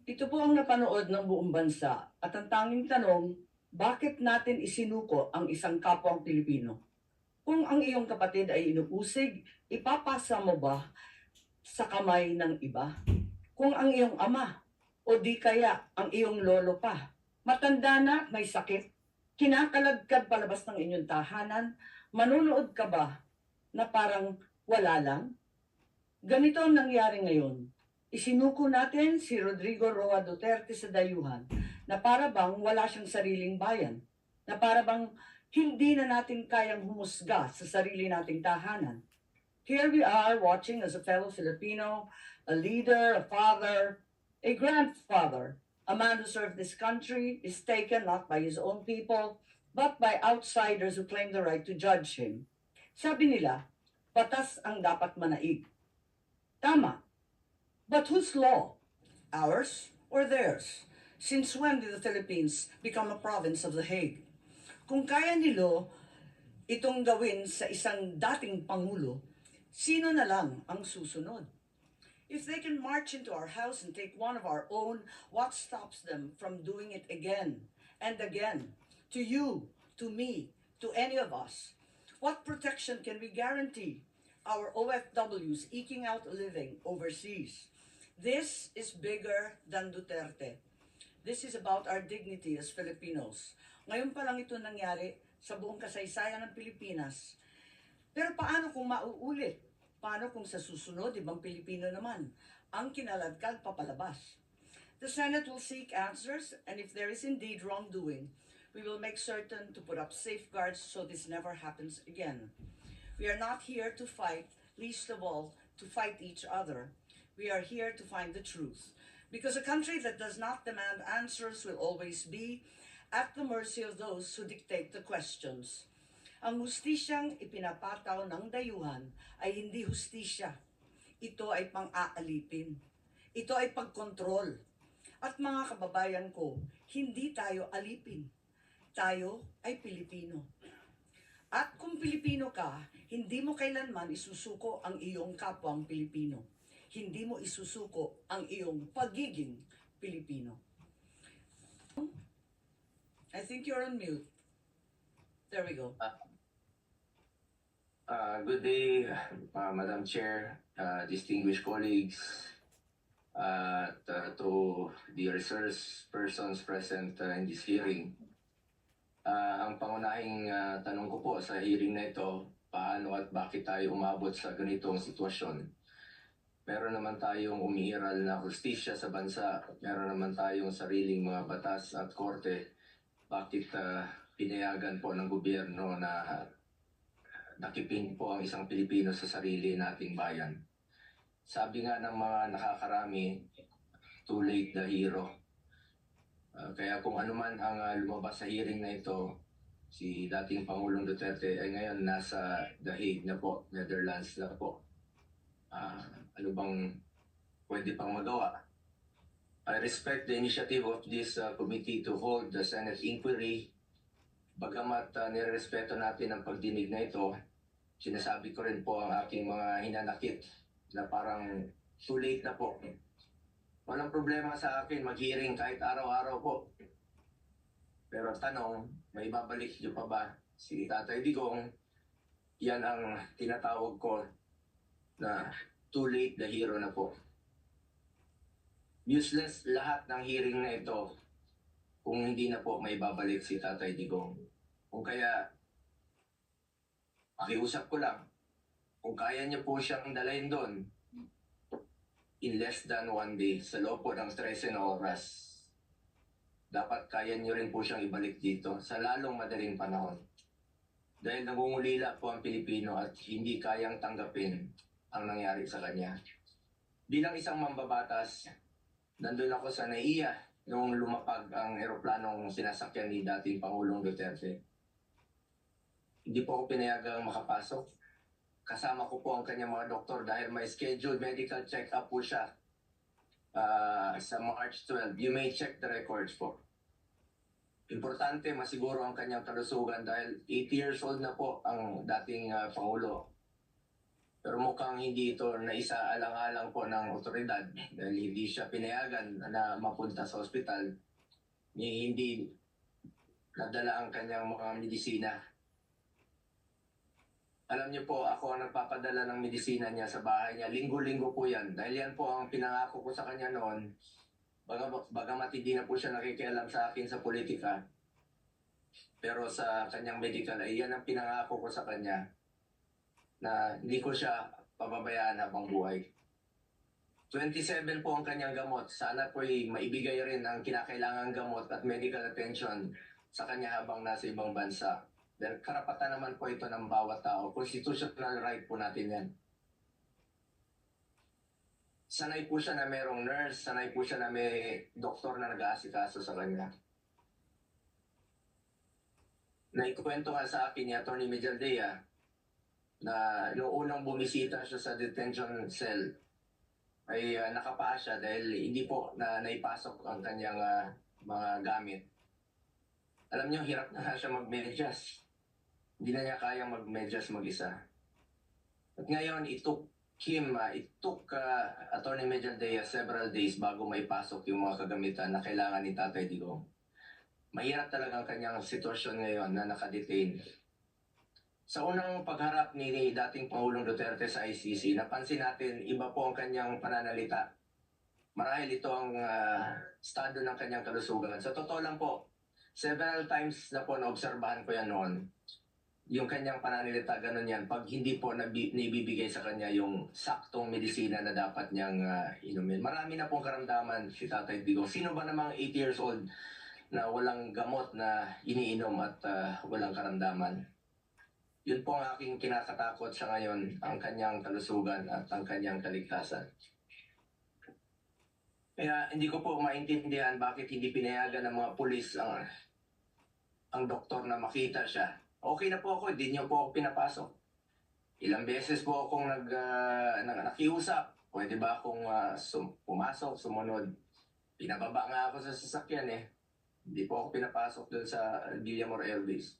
Ito po ang napanood ng buong bansa at ang tanging tanong, bakit natin isinuko ang isang kapwang Pilipino? Kung ang iyong kapatid ay inuusig, ipapasa mo ba sa kamay ng iba? Kung ang iyong ama o di kaya ang iyong lolo pa, matanda na, may sakit, kinakalagkad palabas ng inyong tahanan, manunood ka ba na parang wala lang? Ganito ang nangyari ngayon. Isinuko natin si Rodrigo Roa Duterte sa dayuhan na para bang wala siyang sariling bayan, na para bang hindi na natin kayang humusga sa sarili nating tahanan. Here we are watching as a fellow Filipino, a leader, a father, a grandfather, a man who served this country is taken not by his own people, but by outsiders who claim the right to judge him. Sabi nila, batas ang dapat manaig. Tama. But whose law? Ours or theirs? Since when did the Philippines become a province of The Hague? Kung kaya nilo itong gawin sa isang dating pangulo, sino na lang ang susunod? If they can march into our house and take one of our own, what stops them from doing it again and again? To you, to me, to any of us. What protection can we guarantee our OFWs eking out a living overseas? This is bigger than Duterte. This is about our dignity as Filipinos. Ngayon pa lang ito nangyari sa buong kasaysayan ng Pilipinas. Pero paano kung mauulit? Paano kung sa susunod, ibang Pilipino naman ang kinaladkad papalabas? The Senate will seek answers, and if there is indeed wrongdoing, we will make certain to put up safeguards so this never happens again. We are not here to fight, least of all, to fight each other. We are here to find the truth. Because a country that does not demand answers will always be at the mercy of those who dictate the questions. Ang hustisyang ipinapataw ng dayuhan ay hindi hustisya. Ito ay pang-aalipin. Ito ay pagkontrol. At mga kababayan ko, hindi tayo alipin. Tayo ay Pilipino. At kung Pilipino ka, hindi mo kailanman isusuko ang iyong kapwang Pilipino. Hindi mo isusuko ang iyong pagiging Pilipino. I think you're on mute. There we go. Good day, Madam Chair, distinguished colleagues, to the resource persons present in this hearing. Ang pangunahing tanong ko po sa hearing na ito, paano at bakit tayo umabot sa ganitong sitwasyon? Meron naman tayong umiiral na hustisya sa bansa, meron naman tayong sariling mga batas at korte. Bakit pinayagan po ng gobyerno na nakipin po ang isang Pilipino sa sarili nating bayan? Sabi nga ng mga nakakarami, too late the hero. Kaya kung ano man ang lumabas sa hearing na ito, si dating Pangulong Duterte ay ngayon nasa The Hague na po, Netherlands na po. Ano bang pwede pang magawa? I respect the initiative of this committee to hold the Senate inquiry. Bagamat nirespeto natin ang pagdinig na ito, sinasabi ko rin po ang aking mga hinanakit na parang too late na po. Walang problema sa akin mag-hearing kahit araw-araw po. Pero tanong, may babalik niyo pa ba si Tatay Digong? Yan ang tinatawag ko na too late the hero na po. Useless lahat ng hearing na ito kung hindi na po may babalik si Tatay Digong. Kung kaya, pakiusap ko lang, kung kaya niyo po siyang dalayin doon, in less than 1 day, sa loob po ng 13 na oras, dapat kaya niyo rin po siyang ibalik dito sa lalong madaling panahon. Dahil nangungulila po ang Pilipino at hindi kayang tanggapin ang nangyari sa kanya. Bilang isang mambabatas, nandun ako sa NAIA noong lumapag ang eroplanong sinasakyan ni dating Pangulong Duterte. Hindi po ako pinayagang makapasok. Kasama ko po ang kanyang mga doktor dahil may scheduled medical check-up po siya sa March 12. You may check the records po. Importante masiguro ang kanyang kalusugan dahil 80 years old na po ang dating Pangulo. Pero mukhang hindi ito naisaalang-alang po ng otoridad dahil hindi siya pinayagan na mapunta sa ospital. Hindi nadala ang kanyang mga medisina. Alam niyo po, ako ang nagpapadala ng medisina niya sa bahay niya. Linggo-linggo po yan. Dahil yan po ang pinangako ko sa kanya noon. Bagamat hindi na po siya nakikialam sa akin sa politika. Pero sa kanyang medical, ay yan ang pinangako ko sa kanya na hindi ko siya pababayaan habang buhay. 27 po ang kanyang gamot. Sana po ay maibigay rin ang kinakailangang gamot at medical attention sa kanya habang nasa ibang bansa. Dahil karapatan naman po ito ng bawat tao. Constitutional right po natin yan. Sanay po siya na mayroong nurse, sanay po siya na may doktor na nag-aasikaso sa kanya. Naikwento nga sa akin ni Atty. Mejaldea na noong unang bumisita siya sa detention cell ay nakapaa siya dahil hindi po na naipasok ang kanyang mga gamit. Alam niyo, hirap na nga siya mag-medyas. Hindi na niya kayang mag-medyas mag-isa. At ngayon, it took Atty. Mejaldea several days bago maipasok yung mga kagamitan na kailangan ni Tatay Digong. Mahirap talaga ang kanyang sitwasyon ngayon na nakadetain. Sa unang pagharap ni dating Pangulong Duterte sa ICC, napansin natin iba po ang kanyang pananalita. Marahil ito ang estado ng kanyang kalusugan. Sa totoo lang po, several times na po naobserbahan ko yan noon. Yung kanyang pananalita, ganun yan. Pag hindi po naibibigay sa kanya yung saktong medisina na dapat niyang inumin. Marami na pong karamdaman si Tatay Digong. Sino ba namang 8 years old na walang gamot na iniinom at walang karamdaman? Yun po ang aking kinakatakot sa ngayon, ang kanyang kalusugan at ang kanyang kaligtasan. Kaya hindi ko po maintindihan bakit hindi pinayagan ng mga pulis ang doktor na makita siya. Okay na po ako, hindi niyo po ako pinapasok. Ilang beses po akong nakiusap. Pwede ba akong pumasok, sumunod? Pinababa nga ako sa sasakyan eh. Hindi po ako pinapasok doon sa Villamor Airways.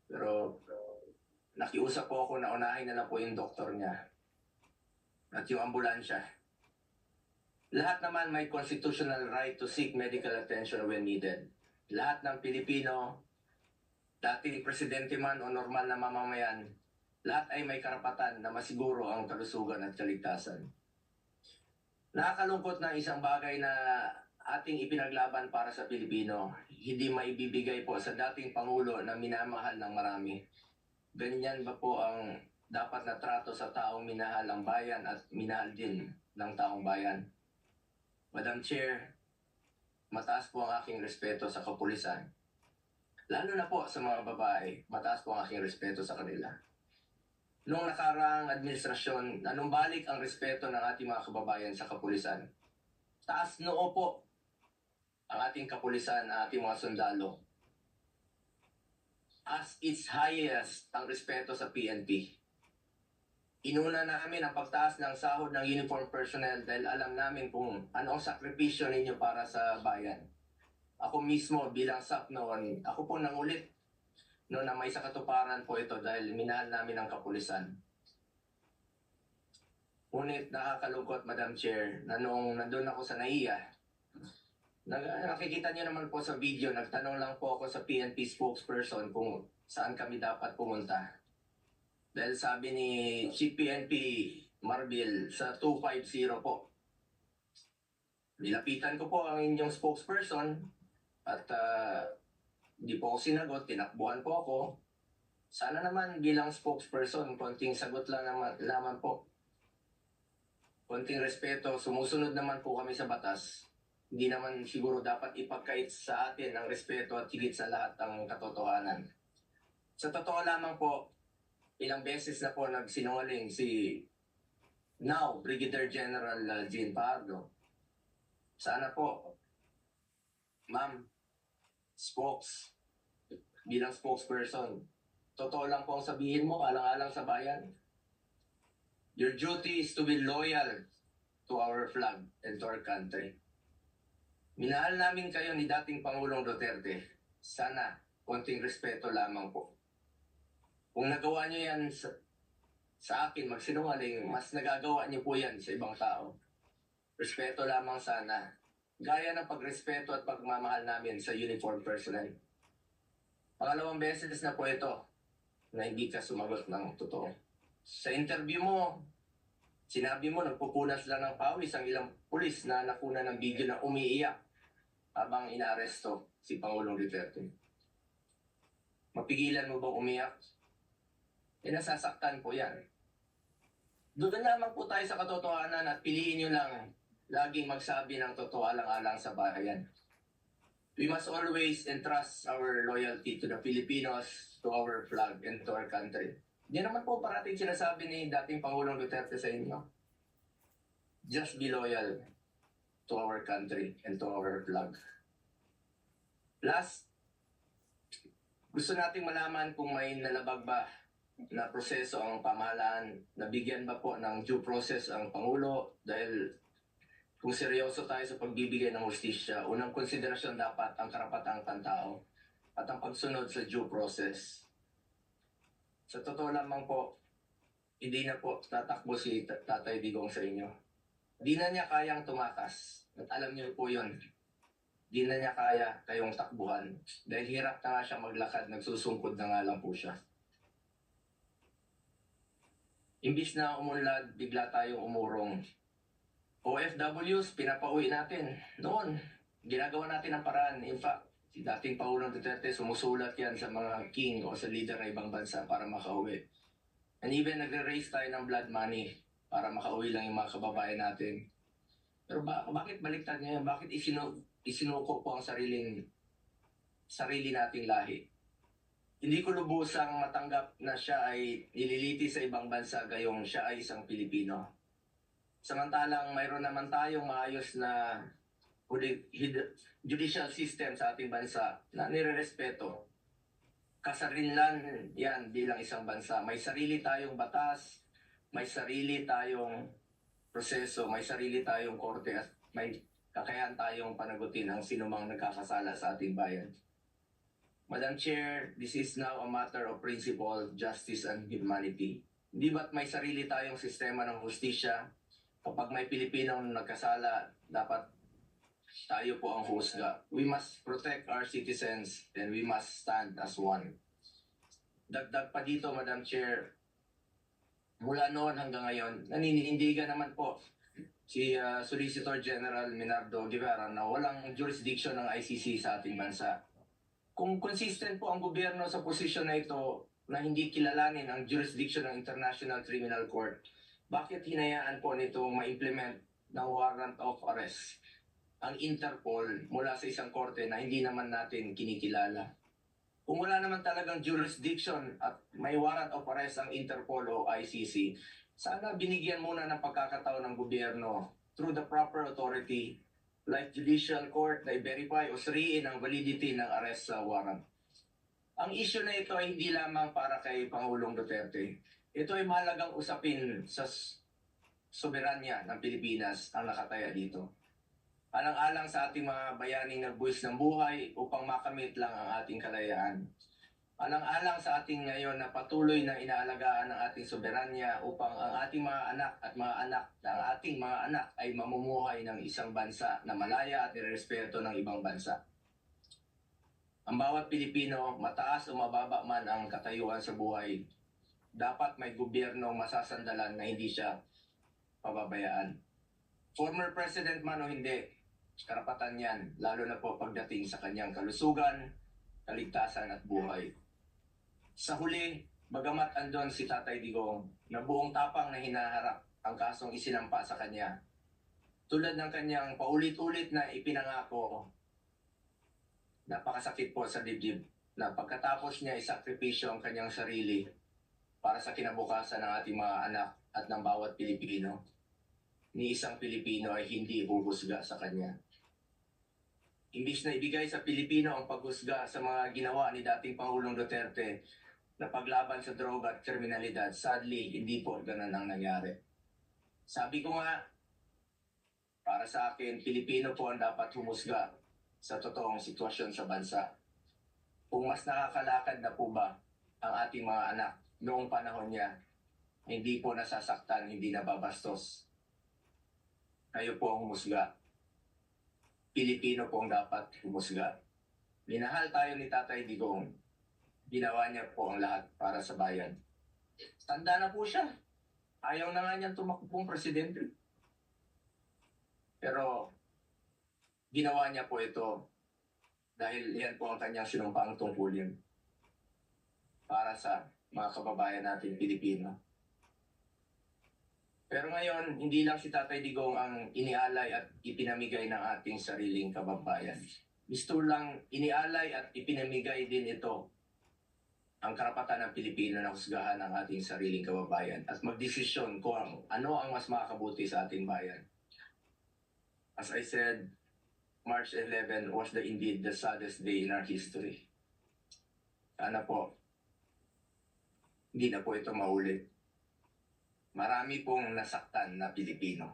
Pero nakiusap po ako na unahin na lang po yung doktor niya at yung ambulansya. Lahat naman may constitutional right to seek medical attention when needed. Lahat ng Pilipino, dating presidente man o normal na mamamayan, lahat ay may karapatan na masiguro ang kalusugan at kaligtasan. Nakakalungkot na isang bagay na ating ipinaglaban para sa Pilipino, hindi maibibigay po sa dating Pangulo na minamahal ng marami. Ganyan ba po ang dapat na trato sa taong minahal ang bayan at minahal din ng taong bayan? Madam Chair, mataas po ang aking respeto sa kapulisan. Lalo na po sa mga babae, mataas po ang aking respeto sa kanila. Noong nakaraang administrasyon, nanumbalik ang respeto ng ating mga kababayan sa kapulisan. Taas noo po ang ating kapulisan, ang ating mga sundalo. As its highest ang respeto sa PNP. Inuna namin ang pagtaas ng sahod ng uniform personnel dahil alam namin kung ano ang sakripisyo ninyo para sa bayan. Ako mismo bilang SAP noon, ako po nangulit noon na may sakatuparan po ito dahil minahal namin ang kapulisan. Ngunit nakakalungkot, Madam Chair, na nung nandun ako sa NAIA, nakikita niyo naman po sa video, nagtanong lang po ako sa PNP spokesperson kung saan kami dapat pumunta. Dahil sabi ni Chief PNP Marbil sa 250 po. Nilapitan ko po ang inyong spokesperson at hindi po ako sinagot, tinakbuhan po ako. Sana naman bilang spokesperson, konting sagot lang naman po. Konting respeto, sumusunod naman po kami sa batas. Hindi naman siguro dapat ipagkait sa atin ang respeto at higit sa lahat ang katotohanan. Sa totoo lamang po, ilang beses na po nagsinungaling si now Brigadier General Jean Pardo. Sana po, ma'am, bilang spokesperson, totoo lang po ang sabihin mo, alang-alang sa bayan. Your duty is to be loyal to our flag and to our country. Minahal namin kayo ni dating Pangulong Duterte. Sana, konting respeto lamang po. Kung nagawa niyo yan sa akin magsinungaling, mas nagagawa niyo po yan sa ibang tao. Respeto lamang sana. Gaya ng pagrespeto at pagmamahal namin sa uniform personnel. Pangalawang beses na po ito na hindi ka sumagot ng totoo. Sa interview mo, sinabi mo nagpupunas lang ng pawis ang ilang pulis na nakuna ng video na umiiyak habang inaaresto si Pangulong Duterte. Mapigilan mo bang umiyak? Nasasaktan po yan. Doon lamang po tayo sa katotohanan at piliin nyo lang laging magsabi ng totoo alang-alang sa bayan. We must always entrust our loyalty to the Filipinos, to our flag, and to our country. Yan naman po parating sinasabi ni dating Pangulong Duterte sa inyo. Just be loyal to our country and to our flag. Last, gusto nating malaman kung may nalabag ba na proseso ang pamahalaan, nabigyan ba po ng due process ang Pangulo dahil kung seryoso tayo sa pagbibigay ng hustisya, unang konsiderasyon dapat ang karapatang pantao at ang pagsunod sa due process. Sa totoo lamang po, hindi na po tatakbo si Tatay Digong sa inyo. Di na niya kayang tumakas. At alam niyo po yun. Di na niya kaya kayong takbuhan. Dahil hirap na nga siya maglakad, nagsusungkod na nga lang po siya. Imbis na umunlad, bigla tayong umurong. OFWs, pinapauwi natin. Noon, ginagawa natin ang paraan. In fact, si dating Pangulong Duterte, sumusulat yan sa mga king o sa leader ng ibang bansa para makauwi. And even nagre-raise tayo ng blood money para makauwi lang yung mga kababayan natin. Pero bakit baliktad niya yan? Bakit isinuko po ang sarili nating lahi? Hindi ko lubusang matanggap na siya ay nililiti sa ibang bansa gayong siya ay isang Pilipino. Samantalang mayroon naman tayong maayos na judicial system sa ating bansa na nirerespeto. Kasarinlan yan bilang isang bansa. May sarili tayong batas, may sarili tayong proseso, may sarili tayong korte at may kakayahan tayong panagutin ang sinumang nagkakasala sa ating bayan. Madam Chair, this is now a matter of principle, justice, and humanity. Hindi ba't may sarili tayong sistema ng hustisya? Kapag may Pilipinong nagkasala, dapat tayo po ang husga. We must protect our citizens and we must stand as one. Dagdag pa dito, Madam Chair, mula noon hanggang ngayon, naninindigan naman po si Solicitor General Minardo Guevara na walang jurisdiction ng ICC sa ating bansa. Kung consistent po ang gobyerno sa posisyon na ito na hindi kilalanin ang jurisdiction ng International Criminal Court, bakit hinayaan po nito ma-implement ng warrant of arrest ang Interpol mula sa isang korte na hindi naman natin kinikilala? Kung wala naman talagang jurisdiction at may warrant of arrest ang Interpol o ICC, sana binigyan muna ng pagkakataon ng gobyerno through the proper authority like judicial court na i-verify o suriin ang validity ng arrest sa warrant. Ang issue na ito ay hindi lamang para kay Pangulong Duterte. Ito ay mahalagang usapin sa soberanya ng Pilipinas ang nakataya dito. Alang-alang sa ating mga bayaning nagbuwis ng buhay upang makamit lang ang ating kalayaan. Alang-alang sa ating ngayon na patuloy na inaalagaan ng ating soberanya upang ang ating mga anak at ating mga anak ay mamumuhay ng isang bansa na malaya at nirespeto ng ibang bansa. Ang bawat Pilipino, mataas o mababa man ang katayuan sa buhay, dapat may gobyernong masasandalan na hindi siya pababayaan. Former President man o hindi, karapatan yan, lalo na po pagdating sa kanyang kalusugan, kaligtasan at buhay. Sa huli, bagamat andon si Tatay Digong na buong tapang na hinaharap ang kasong isinampa sa kanya, tulad ng kanyang paulit-ulit na ipinangako, napakasakit po sa dibdib na pagkatapos niya isakripisyo ang kanyang sarili para sa kinabukasan ng ating mga anak at ng bawat Pilipino, ni isang Pilipino ay hindi huhusga sa kanya. Imbis na ibigay sa Pilipino ang paghusga sa mga ginawa ni dating Pangulong Duterte na paglaban sa droga at kriminalidad, sadly, hindi po ganun ang nangyari. Sabi ko nga, para sa akin, Pilipino po ang dapat humusga sa totoong sitwasyon sa bansa. Kung mas nakakalakad na po ba ang ating mga anak noong panahon niya, hindi po nasasaktan, hindi nababastos. Kayo po ang humusga. Pilipino po ang dapat humusga. Minahal tayo ni Tatay Digong. Ginawa niya po ang lahat para sa bayan. Tanda na po siya. Ayaw na nga niyang tumakbong presidente. Pero ginawa niya po ito dahil yan po ang kanyang sinumpaang tungkulin para sa mga kababayan natin Pilipino. Pero ngayon, hindi lang si Tatay Digong ang inialay at ipinamigay ng ating sariling kababayan. Gusto lang inialay at ipinamigay din ito ang karapatan ng Pilipino na husgahan ang ating sariling kababayan at magdesisyon kung ano ang mas makakabuti sa ating bayan. As I said, March 11 was indeed the saddest day in our history. Sana po, hindi na po ito maulit. Marami pong nasaktan na Pilipino.